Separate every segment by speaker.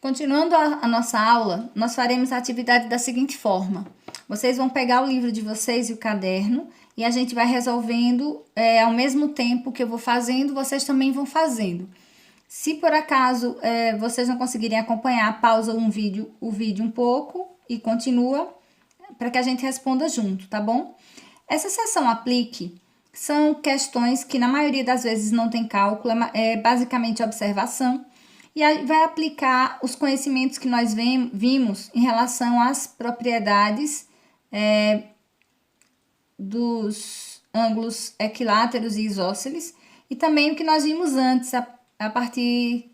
Speaker 1: Continuando a nossa aula, nós faremos a atividade da seguinte forma. Vocês vão pegar o livro de vocês e o caderno e a gente vai resolvendo ao mesmo tempo que eu vou fazendo, vocês também vão fazendo. Se por acaso vocês não conseguirem acompanhar, pausa o vídeo um pouco e continua para que a gente responda junto, tá bom? Essa seção aplique são questões que na maioria das vezes não tem cálculo, é basicamente observação. E aí vai aplicar os conhecimentos que nós vimos em relação às propriedades dos ângulos equiláteros e isósceles e também o que nós vimos antes a partir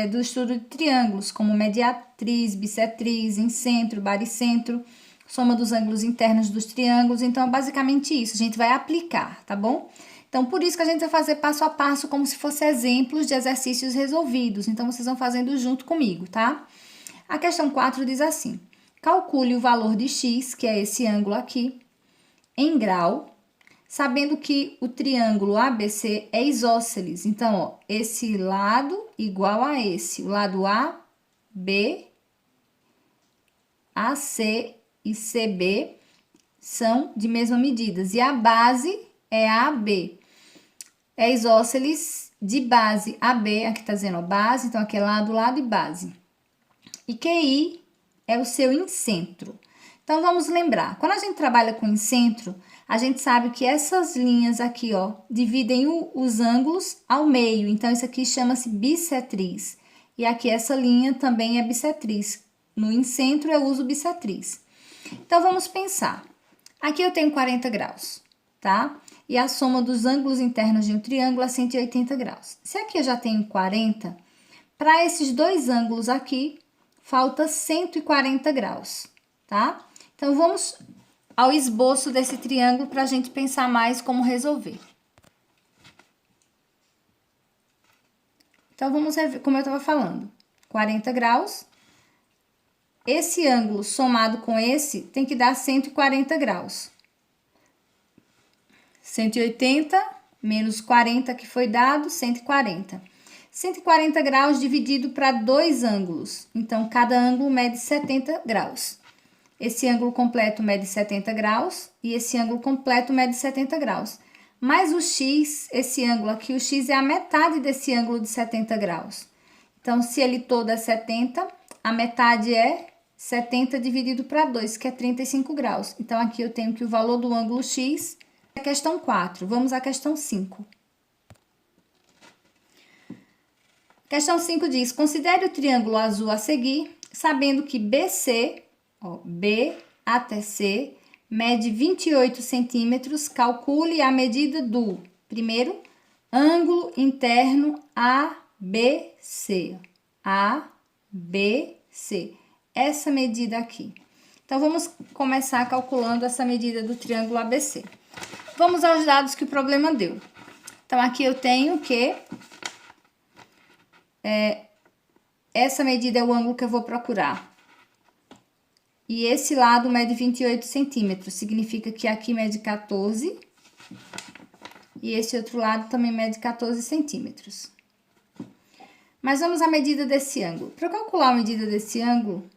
Speaker 1: do estudo de triângulos, como mediatriz, bissetriz, incentro, baricentro, soma dos ângulos internos dos triângulos. Então, é basicamente isso, a gente vai aplicar, tá bom? Então, por isso que a gente vai fazer passo a passo, como se fossem exemplos de exercícios resolvidos. Então, vocês vão fazendo junto comigo, tá? A questão 4 diz assim: calcule o valor de x, que é esse ângulo aqui, em grau, sabendo que o triângulo ABC é isósceles. Então, ó, esse lado igual a esse, o lado AB, AC e CB são de mesma medida. E a base é AB. É isósceles de base AB, aqui tá dizendo ó, base, então aqui é lado e base. E QI é o seu incentro. Então, vamos lembrar, quando a gente trabalha com incentro, a gente sabe que essas linhas aqui, ó, dividem os ângulos ao meio. Então, isso aqui chama-se bissetriz. E aqui essa linha também é bissetriz. No incentro eu uso bissetriz. Então, vamos pensar. Aqui eu tenho 40 graus, tá? E a soma dos ângulos internos de um triângulo é 180 graus. Se aqui eu já tenho 40, para esses dois ângulos aqui, falta 140 graus, tá? Então, vamos ao esboço desse triângulo para a gente pensar mais como resolver. Então, vamos ver como eu estava falando. 40 graus. Esse ângulo somado com esse tem que dar 140 graus. 180 menos 40 que foi dado, 140. 140 graus dividido para dois ângulos. Então, cada ângulo mede 70 graus. Esse ângulo completo mede 70 graus e esse ângulo completo mede 70 graus. Mais o x, esse ângulo aqui, o x é a metade desse ângulo de 70 graus. Então, se ele todo é 70, a metade é 70 dividido para 2, que é 35 graus. Então, aqui eu tenho que o valor do ângulo x é a questão 4. Vamos à questão 5. Questão 5 diz: considere o triângulo azul a seguir, sabendo que BC, ó, B até C, mede 28 centímetros. Calcule a medida do, primeiro, ângulo interno ABC. ABC. Essa medida aqui. Então, vamos começar calculando essa medida do triângulo ABC. Vamos aos dados que o problema deu. Então, aqui eu tenho que essa medida é o ângulo que eu vou procurar. E esse lado mede 28 centímetros, significa que aqui mede 14. E esse outro lado também mede 14 centímetros. Mas vamos à medida desse ângulo. Para calcular a medida desse ângulo,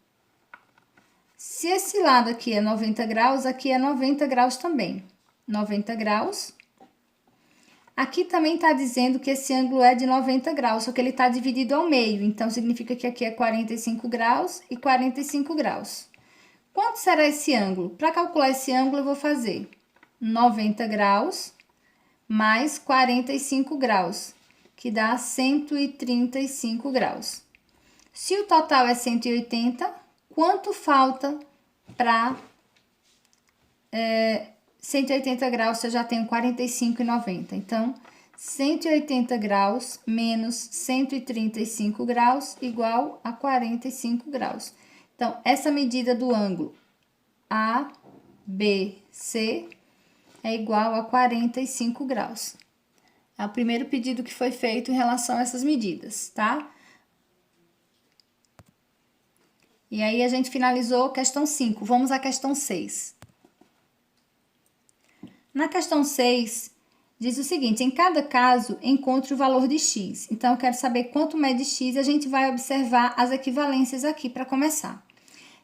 Speaker 1: se esse lado aqui é 90 graus, aqui é 90 graus também. 90 graus. Aqui também está dizendo que esse ângulo é de 90 graus, só que ele está dividido ao meio. Então, significa que aqui é 45 graus e 45 graus. Quanto será esse ângulo? Para calcular esse ângulo, eu vou fazer 90 graus mais 45 graus, que dá 135 graus. Se o total é 180, quanto falta para 180 graus, se eu já tenho 45 e 90. Então, 180 graus menos 135 graus igual a 45 graus. Então, essa medida do ângulo ABC é igual a 45 graus. É o primeiro pedido que foi feito em relação a essas medidas, tá? E aí, a gente finalizou a questão 5. Vamos à questão 6. Na questão 6, diz o seguinte: em cada caso, encontre o valor de x. Então, eu quero saber quanto mede x, a gente vai observar as equivalências aqui para começar.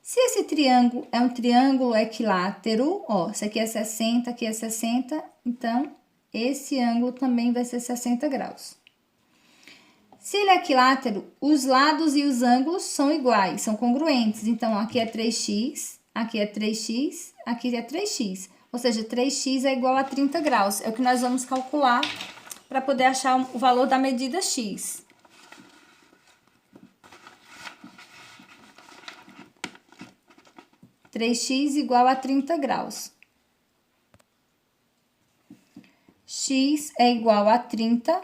Speaker 1: Se esse triângulo é um triângulo equilátero, ó, isso aqui é 60, aqui é 60, então, esse ângulo também vai ser 60 graus. Se ele é equilátero, os lados e os ângulos são iguais, são congruentes. Então, aqui é 3x, aqui é 3x, aqui é 3x. Ou seja, 3x é igual a 30 graus. É o que nós vamos calcular para poder achar o valor da medida x. (3x) igual a 30 graus. X é igual a 30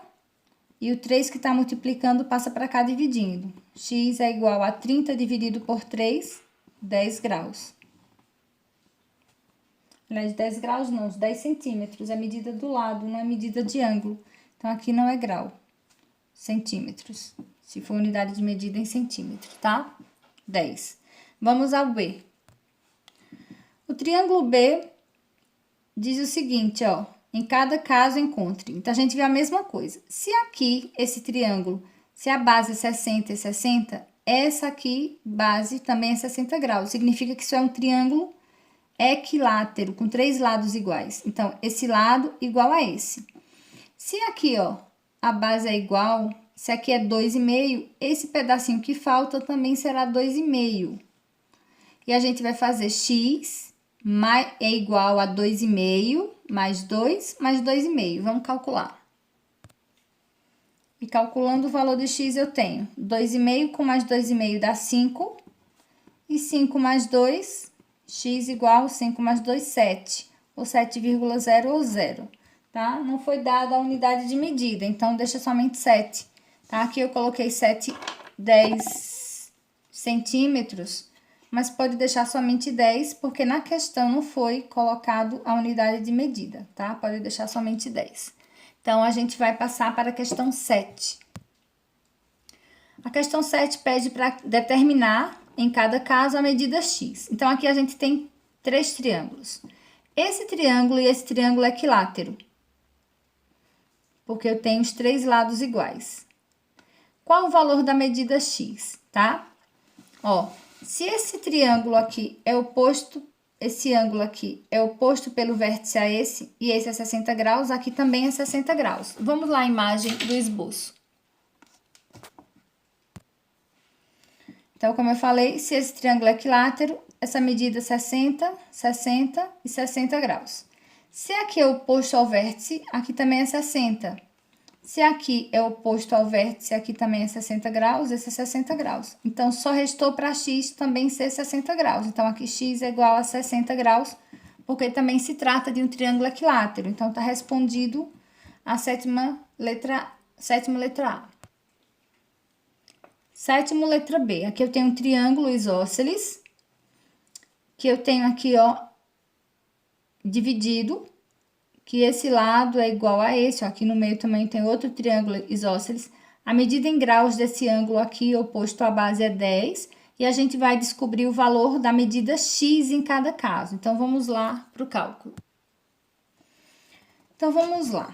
Speaker 1: e o 3 que está multiplicando passa para cá dividindo. X é igual a 30 dividido por 3, 10 graus. Aliás, 10 graus não, 10 centímetros, é medida do lado, não é medida de ângulo. Então, aqui não é grau, centímetros, se for unidade de medida em centímetro, tá? 10. Vamos ao B. O triângulo B diz o seguinte, ó, em cada caso encontre. Então, a gente vê a mesma coisa. Se aqui, esse triângulo, se a base é 60 e 60, essa aqui, base, também é 60 graus. Significa que isso é um triângulo equilátero, com 3 lados iguais. Então, esse lado igual a esse. Se aqui, ó, a base é igual, se aqui é 2,5, esse pedacinho que falta também será 2,5. E a gente vai fazer x é igual a 2,5 mais 2 mais 2,5. Vamos calcular. E calculando o valor de x, eu tenho 2,5 com mais 2,5 dá 5. E 5 mais 2, x igual 5 mais 2, 7. Ou 7,0 ou 0. Tá? Não foi dada a unidade de medida, então deixa somente 7. Tá? Aqui eu coloquei 10 centímetros, mas pode deixar somente 10, porque na questão não foi colocado a unidade de medida, tá? Pode deixar somente 10. Então, a gente vai passar para a questão 7. A questão 7 pede para determinar, em cada caso, a medida x. Então, aqui a gente tem 3 triângulos. Esse triângulo e esse triângulo é equilátero, porque eu tenho os 3 lados iguais. Qual o valor da medida x, tá? Ó, se esse triângulo aqui é oposto, esse ângulo aqui é oposto pelo vértice a esse, e esse é 60 graus, aqui também é 60 graus. Vamos lá a imagem do esboço. Então, como eu falei, se esse triângulo é equilátero, essa medida é 60, 60 e 60 graus. Se aqui é oposto ao vértice, aqui também é 60. Se aqui é oposto ao vértice, aqui também é 60 graus, esse é 60 graus. Então, só restou para x também ser 60 graus. Então, aqui x é igual a 60 graus, porque também se trata de um triângulo equilátero. Então, está respondido a sétima letra A. Sétimo, letra B. Aqui eu tenho um triângulo isósceles, que eu tenho aqui, ó, dividido, que esse lado é igual a esse, ó, aqui no meio também tem outro triângulo isósceles. A medida em graus desse ângulo aqui oposto à base é 10, e a gente vai descobrir o valor da medida x em cada caso. Então, vamos lá para o cálculo. Então, vamos lá.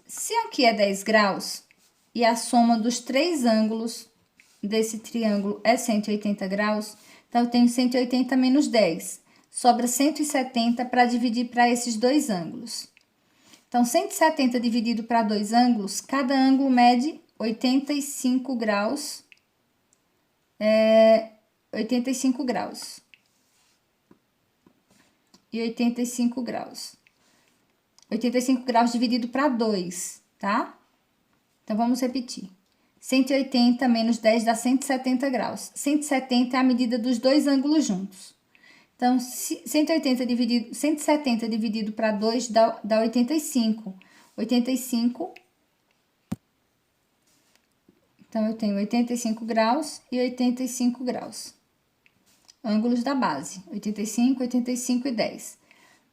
Speaker 1: Se aqui é 10 graus, e a soma dos 3 ângulos desse triângulo é 180 graus, então, eu tenho 180 menos 10. Sobra 170 para dividir para esses 2 ângulos. Então, 170 dividido para 2 ângulos, cada ângulo mede 85 graus. 85 graus. E 85 graus. 85 graus dividido para 2, tá? Então, vamos repetir. 180 menos 10 dá 170 graus. 170 é a medida dos 2 ângulos juntos. Então, 170 dividido para 2 dá 85. 85. Então, eu tenho 85 graus e 85 graus. Ângulos da base. 85, 85 e 10.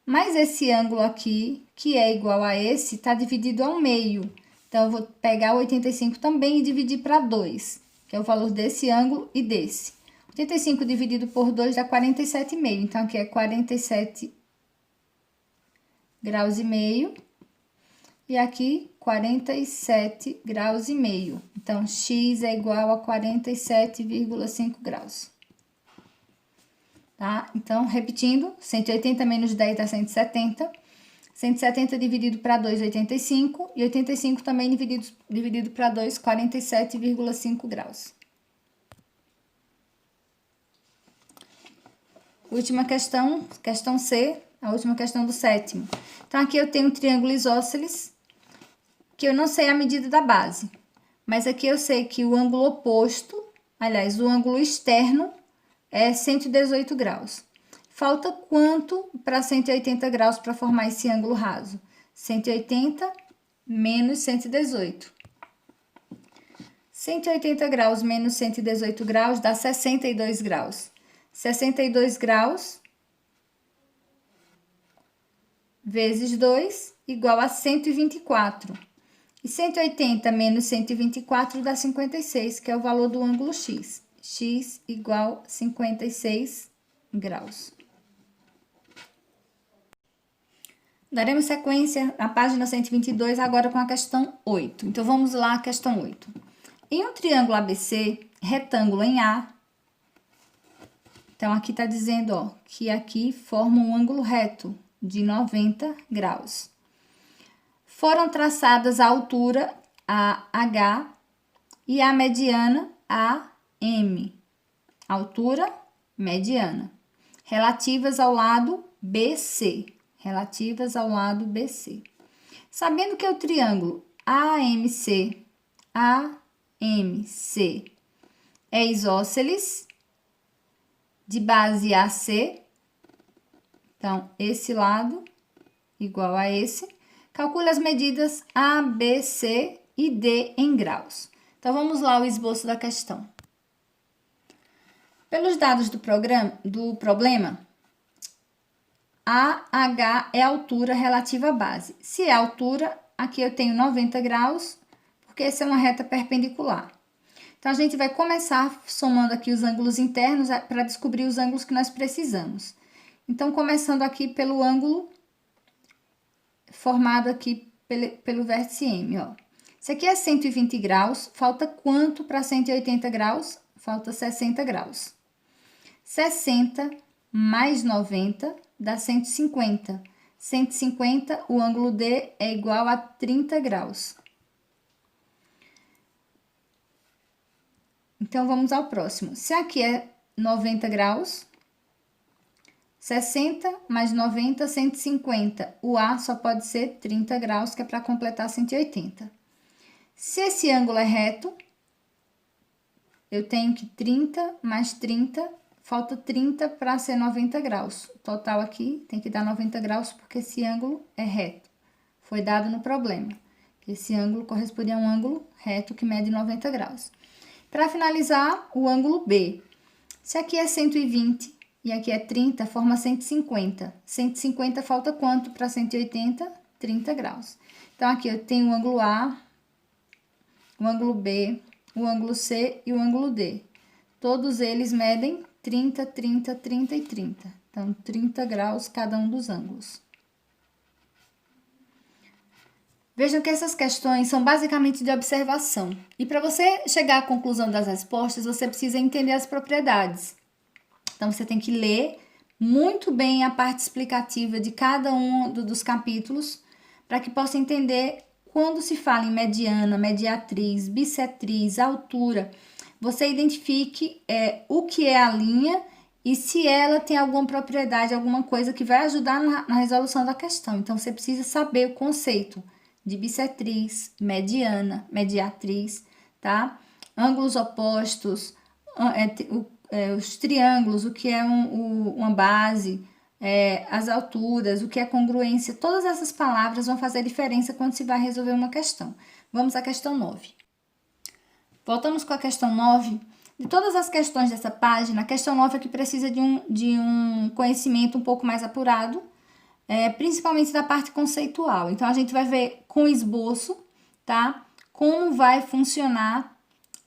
Speaker 1: Mas esse ângulo aqui, que é igual a esse, está dividido ao meio. Então, eu vou pegar o 85 também e dividir para 2, que é o valor desse ângulo e desse. 85 dividido por 2 dá 47,5. Então, aqui é 47 graus e meio. e aqui 47 graus e meio. Então, x é igual a 47,5 graus. Tá? Então, repetindo, 180 menos 10 dá 170. 170 dividido para 2, 85. E 85 também dividido para 2, 47,5 graus. Última questão, questão C, a última questão do 7º. Então, aqui eu tenho um triângulo isósceles, que eu não sei a medida da base. Mas aqui eu sei que o ângulo oposto, aliás, o ângulo externo é 118 graus. Falta quanto para 180 graus para formar esse ângulo raso? 180 menos 118. 180 graus menos 118 graus dá 62 graus. 62 graus vezes 2 igual a 124. E 180 menos 124 dá 56, que é o valor do ângulo x. X igual a 56 graus. Daremos sequência na página 122, agora com a questão 8. Então, vamos lá, questão 8. Em um triângulo ABC, retângulo em A, então, aqui está dizendo, ó, que aqui forma um ângulo reto de 90 graus. Foram traçadas a altura AH e a mediana AM. Altura, mediana. Relativas ao lado BC. Relativas ao lado BC. Sabendo que o triângulo AMC é isósceles de base AC, então, esse lado igual a esse. Calcule as medidas A, B, C e D em graus. Então, vamos lá ao esboço da questão. Pelos dados do problema, AH é a altura relativa à base. Se é a altura, aqui eu tenho 90 graus, porque essa é uma reta perpendicular. Então, a gente vai começar somando aqui os ângulos internos para descobrir os ângulos que nós precisamos. Então, começando aqui pelo ângulo formado aqui pelo vértice M, ó. Esse aqui é 120 graus, falta quanto para 180 graus? Falta 60 graus. 60 mais 90 dá 150. 150, o ângulo D é igual a 30 graus. Então, vamos ao próximo. Se aqui é 90 graus, 60 mais 90, 150. O A só pode ser 30 graus, que é para completar 180. Se esse ângulo é reto, eu tenho que 30 mais 30, falta 30 para ser 90 graus. O total aqui tem que dar 90 graus, porque esse ângulo é reto. Foi dado no problema. Esse ângulo corresponde a um ângulo reto que mede 90 graus. Para finalizar, o ângulo B. Se aqui é 120 e aqui é 30, forma 150. 150 falta quanto para 180? 30 graus. Então, aqui eu tenho o ângulo A, o ângulo B, o ângulo C e o ângulo D. Todos eles medem 30, 30, 30 e 30. Então, 30 graus cada um dos ângulos. Vejam que essas questões são basicamente de observação. E para você chegar à conclusão das respostas, você precisa entender as propriedades. Então, você tem que ler muito bem a parte explicativa de cada um dos capítulos, para que possa entender quando se fala em mediana, mediatriz, bissetriz, altura, você identifique o que é a linha e se ela tem alguma propriedade, alguma coisa que vai ajudar na resolução da questão. Então, você precisa saber o conceito de bissetriz, mediana, mediatriz, tá? Ângulos opostos, os triângulos, o que é uma base, as alturas, o que é congruência, todas essas palavras vão fazer diferença quando se vai resolver uma questão. Vamos à questão 9. Voltamos com a questão 9. De todas as questões dessa página, a questão 9 aqui precisa de um conhecimento um pouco mais apurado, principalmente da parte conceitual. Então, a gente vai ver com esboço, tá? Como vai funcionar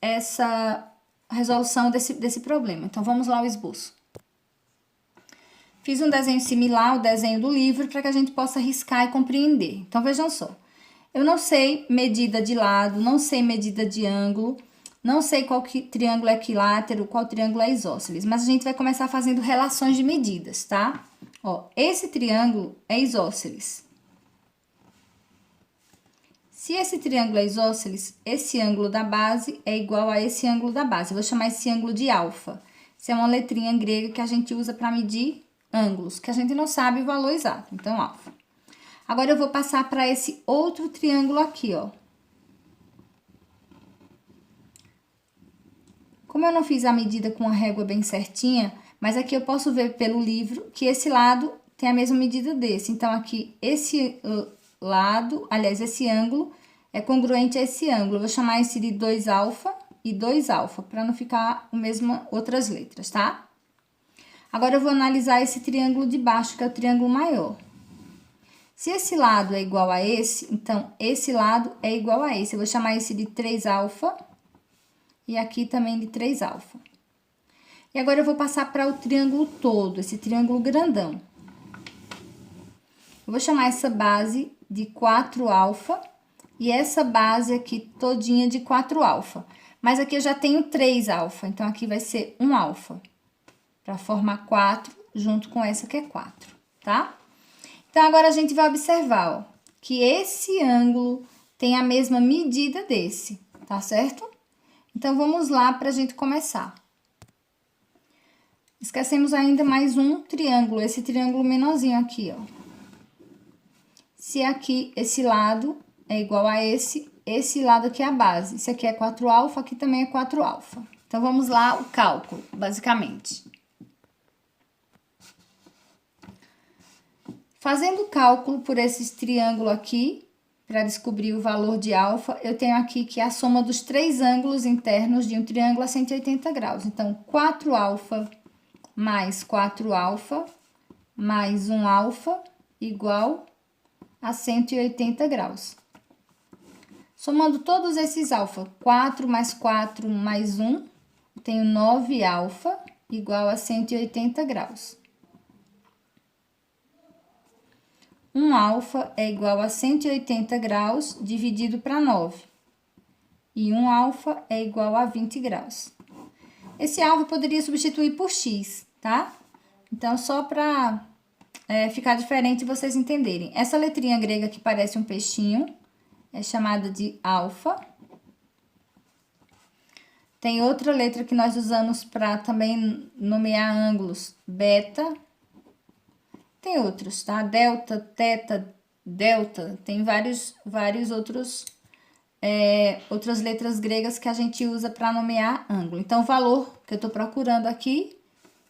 Speaker 1: essa resolução desse problema. Então, vamos lá ao esboço. Fiz um desenho similar ao desenho do livro para que a gente possa riscar e compreender. Então, vejam só. Eu não sei medida de lado, não sei medida de ângulo, não sei qual triângulo é equilátero, qual triângulo é isósceles, mas a gente vai começar fazendo relações de medidas, tá? Ó, esse triângulo é isósceles. Se esse triângulo é isósceles, esse ângulo da base é igual a esse ângulo da base. Eu vou chamar esse ângulo de alfa. Isso é uma letrinha grega que a gente usa para medir ângulos, que a gente não sabe o valor exato. Então, alfa. Agora, eu vou passar para esse outro triângulo aqui, ó. Como eu não fiz a medida com a régua bem certinha, mas aqui eu posso ver pelo livro que esse lado tem a mesma medida desse. Então, aqui, esse lado, aliás, esse ângulo é congruente a esse ângulo. Eu vou chamar esse de 2α e 2α, para não ficar o mesmo outras letras, tá? Agora, eu vou analisar esse triângulo de baixo, que é o triângulo maior. Se esse lado é igual a esse, então, esse lado é igual a esse. Eu vou chamar esse de 3α e aqui também de 3α. E agora, eu vou passar para o triângulo todo, esse triângulo grandão. Eu vou chamar essa base de 4α e essa base aqui todinha de 4α. Mas aqui eu já tenho 3α, então aqui vai ser 1α, para formar 4 junto com essa que é 4, tá? Então, agora a gente vai observar, ó, que esse ângulo tem a mesma medida desse, tá certo? Então, vamos lá para a gente começar. Esquecemos ainda mais um triângulo, esse triângulo menorzinho aqui, ó. Se aqui, esse lado é igual a esse lado aqui é a base. Esse aqui é 4α, aqui também é 4α. Então, vamos lá o cálculo, basicamente. Fazendo o cálculo por esses triângulos aqui, para descobrir o valor de alfa, eu tenho aqui que a soma dos três ângulos internos de um triângulo é 180 graus. Então, 4α mais 4α mais 1α igual a 180 graus. Somando todos esses alfa, 4 mais 4 mais 1, eu tenho 9α igual a 180 graus. 1α é igual a 180 graus dividido para 9. E 1α é igual a 20 graus. Esse alfa poderia substituir por x, tá? Então, só para ficar diferente vocês entenderem. Essa letrinha grega que parece um peixinho é chamada de alfa. Tem outra letra que nós usamos para também nomear ângulos, beta. Tem outros, tá? Delta, teta, delta, tem vários outros, outras letras gregas que a gente usa para nomear ângulo. Então, o valor que eu tô procurando aqui,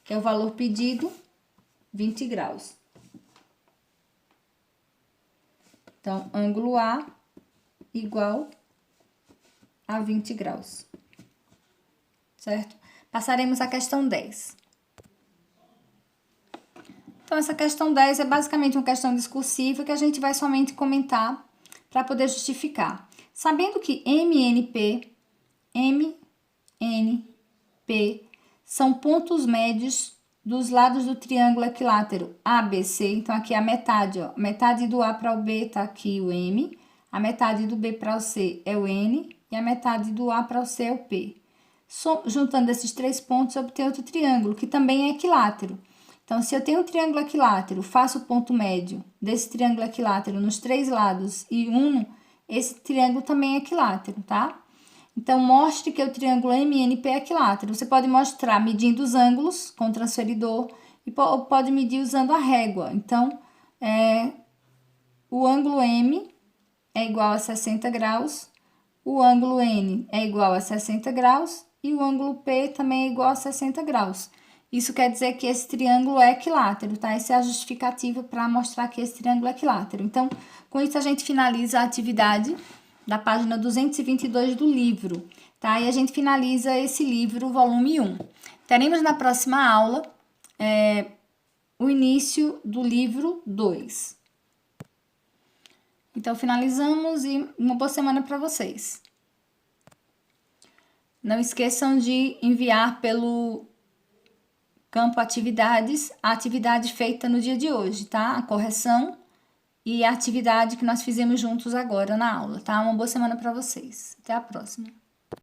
Speaker 1: que é o valor pedido, 20 graus. Então, ângulo A igual a 20 graus, certo? Passaremos à questão 10. Então, essa questão 10 é basicamente uma questão discursiva que a gente vai somente comentar para poder justificar. Sabendo que MNP são pontos médios dos lados do triângulo equilátero ABC, então aqui é a metade, ó, metade do A para o B tá aqui o M, a metade do B para o C é o N e a metade do A para o C é o P. Juntando esses três pontos, eu obtenho outro triângulo, que também é equilátero. Então, se eu tenho um triângulo equilátero, faço o ponto médio desse triângulo equilátero nos três lados e uno, esse triângulo também é equilátero, tá? Então, mostre que o triângulo MNP é equilátero. Você pode mostrar medindo os ângulos com o transferidor e pode medir usando a régua. Então, o ângulo M é igual a 60 graus, o ângulo N é igual a 60 graus e o ângulo P também é igual a 60 graus. Isso quer dizer que esse triângulo é equilátero, tá? Essa é a justificativa para mostrar que esse triângulo é equilátero. Então, com isso a gente finaliza a atividade da página 222 do livro, tá? E a gente finaliza esse livro, volume 1. Teremos na próxima aula o início do livro 2. Então, finalizamos e uma boa semana para vocês. Não esqueçam de enviar pelo campo atividades, a atividade feita no dia de hoje, tá? A correção e a atividade que nós fizemos juntos agora na aula, tá? Uma boa semana para vocês. Até a próxima.